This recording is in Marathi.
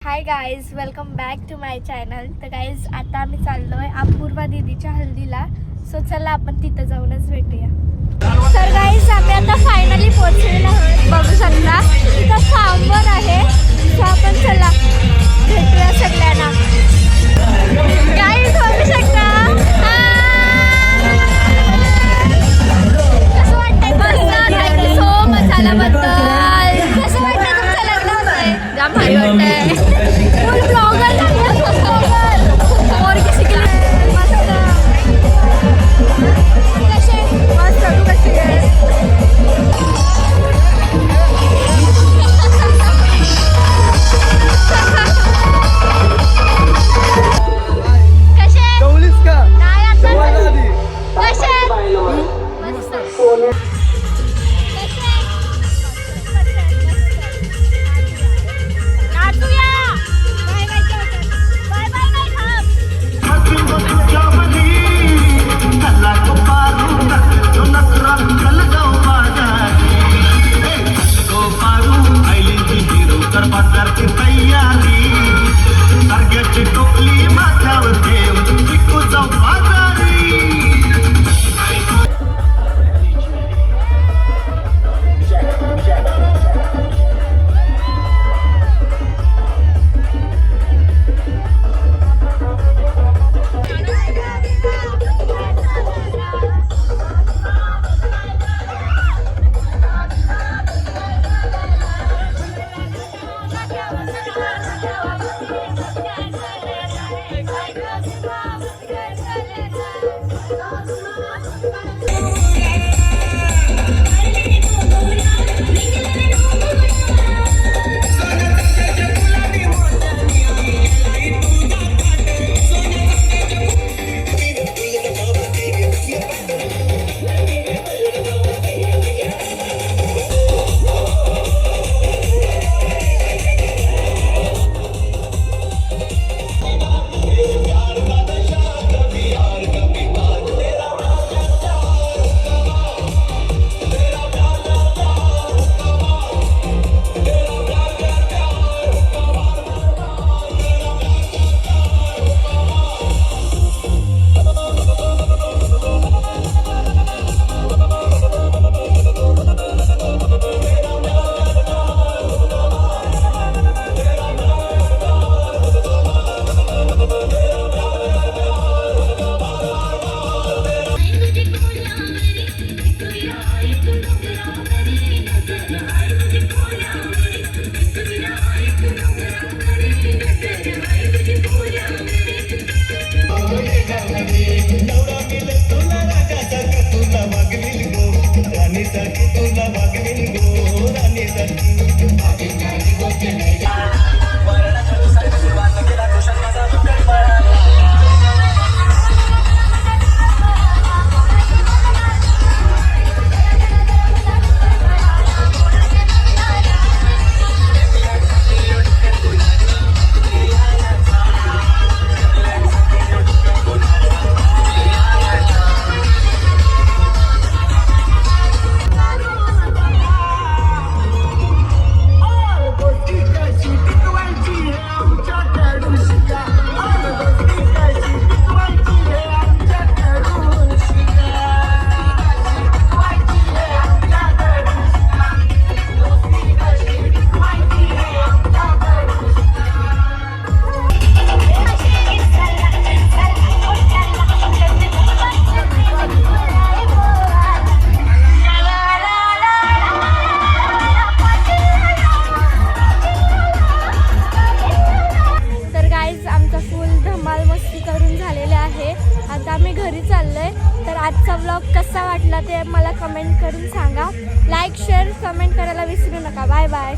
High guys, welcome back to my channel. तर गाईज आता आम्ही चाललोय अपूर्वा दीदीच्या हल्दीला. सो चला आपण तिथं जाऊनच भेटूया. तर गाईज आम्ही आता फायनली पोहोचलेलो आहोत. बघू शकता तिथं फार्मवर आहे. सो आपण चला भेटूया सगळ्यांना. गाईज बघू शकता कसं वाटतंय. मस्त. थँक्यू सो मच आल्याबद्दल. कसं वाटतंय तुमचं लग्न होतंय? जाम भारी वाटतंय. फुल ब्लॉगर झाली. और किसी के लिए मस्त. कसे मस्त. तू कशी आहे? कसे जेवलीस का? नाही आता जेवायला आधी. कसे मस्त. कसे नाचूया. Bye bye bye bye bye थांब. टोपली माथ्यावर ठेव विकू जाऊ बाजारी. आता आम्ही घरी चाललोय. तर आजचा व्लॉग कसा वाटला ते मला कमेंट करून सांगा. लाईक शेअर कमेंट करायला विसरू नका. Bye bye.